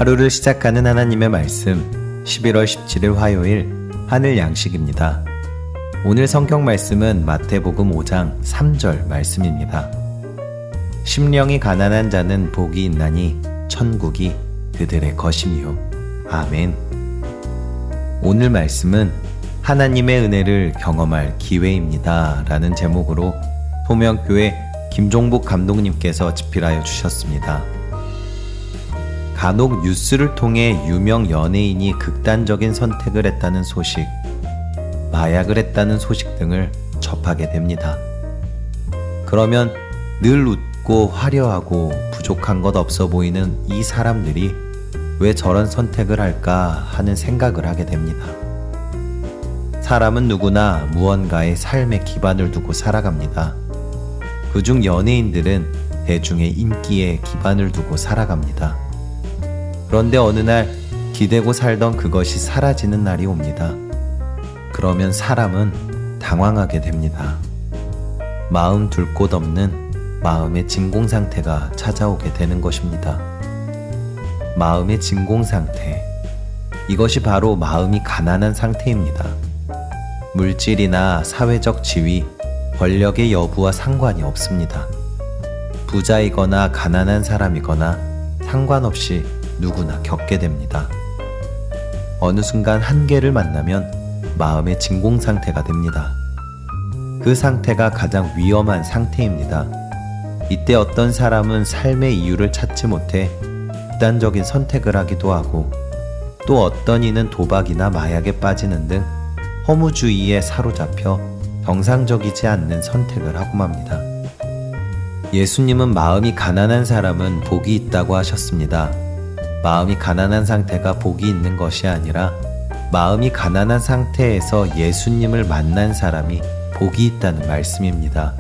하루를 시작하는 하나님의 말씀 11월 17일 화요일 하늘 양식입니다. 오늘 성경 말씀은 마태복음 5장 3절 말씀입니다. 심령이 가난한 자는 복이 있나니 천국이 그들의 것이미요. 아멘. 오늘 말씀은 하나님의 은혜를 경험할 기회입니다 라는 제목으로 소명교회 김종복 감독님께서 집필하여 주셨습니다. 간혹 뉴스를 통해 유명 연예인이 극단적인 선택을 했다는 소식, 마약을 했다는 소식 등을 접하게 됩니다. 그러면 늘 웃고 화려하고 부족한 것 없어 보이는 이 사람들이 왜 저런 선택을 할까 하는 생각을 하게 됩니다. 사람은 누구나 무언가의 삶의 기반을 두고 살아갑니다. 그중 연예인들은 대중의 인기에 기반을 두고 살아갑니다. 그런데 어느 날 기대고 살던 그것이 사라지는 날이 옵니다. 그러면 사람은 당황하게 됩니다. 마음 둘 곳 없는 마음의 진공 상태가 찾아오게 되는 것입니다. 마음의 진공 상태. 이것이 바로 마음이 가난한 상태입니다. 물질이나 사회적 지위, 권력의 여부와 상관이 없습니다. 부자이거나 가난한 사람이거나 상관없이 누구나 겪게 됩니다. 어느 순간 한계를 만나면 마음의 진공 상태가 됩니다. 그 상태가 가장 위험한 상태입니다. 이때 어떤 사람은 삶의 이유를 찾지 못해 극단적인 선택을 하기도 하고, 또 어떤 이는 도박이나 마약에 빠지는 등 허무주의에 사로잡혀 정상적이지 않는 선택을 하고 맙니다. 예수님은 마음이 가난한 사람은 복이 있다고 하셨습니다. 마음이 가난한 상태가 복이 있는 것이 아니라 마음이 가난한 상태에서 예수님을 만난 사람이 복이 있다는 말씀입니다.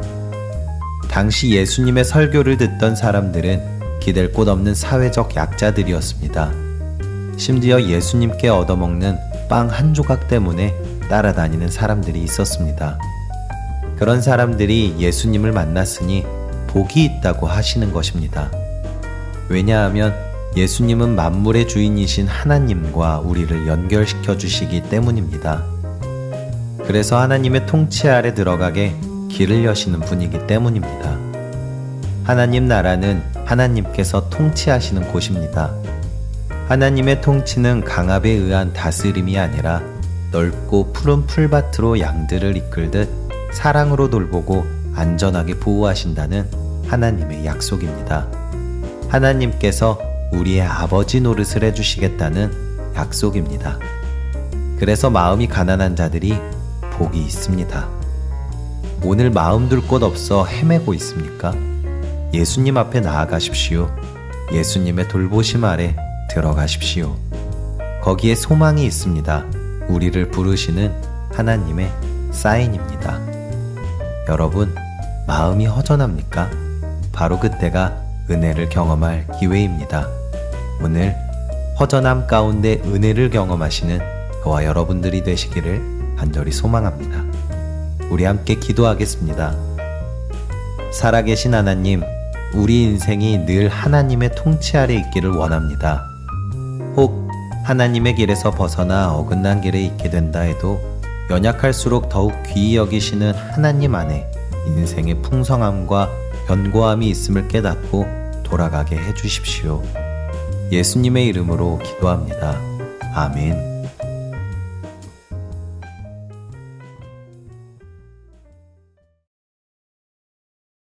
당시 예수님의 설교를 듣던 사람들은 기댈 곳 없는 사회적 약자들이었습니다. 심지어 예수님께 얻어먹는 빵 한 조각 때문에 따라다니는 사람들이 있었습니다. 그런 사람들이 예수님을 만났으니 복이 있다고 하시는 것입니다. 왜냐하면 예수님은 만물의 주인이신 하나님과 우리를 연결시켜 주시기 때문입니다. 그래서 하나님의 통치 아래 들어가게 길을 여시는 분이기 때문입니다. 하나님 나라는 하나님께서 통치하시는 곳입니다. 하나님의 통치는 강압에 의한 다스림이 아니라 넓고 푸른 풀밭으로 양들을 이끌듯 사랑으로 돌보고 안전하게 보호하신다는 하나님의 약속입니다. 하나님께서 우리의 아버지 노릇을 해주시겠다는 약속입니다. 그래서 마음이 가난한 자들이 복이 있습니다. 오늘 마음 둘 곳 없어 헤매고 있습니까? 예수님 앞에 나아가십시오. 예수님의 돌보심 아래 들어가십시오. 거기에 소망이 있습니다. 우리를 부르시는 하나님의 사인입니다. 여러분, 마음이 허전합니까? 바로 그때가 은혜를 경험할 기회입니다. 오늘 허전함 가운데 은혜를 경험하시는 저와 여러분들이 되시기를 간절히 소망합니다. 우리 함께 기도하겠습니다. 살아계신 하나님, 우리 인생이 늘 하나님의 통치 아래 있기를 원합니다. 혹 하나님의 길에서 벗어나 어긋난 길에 있게 된다 해도 연약할수록 더욱 귀히 여기시는 하나님 안에 인생의 풍성함과 견고함이 있음을 깨닫고 돌아가게 해주십시오. 예수님의 이름으로 기도합니다. 아멘.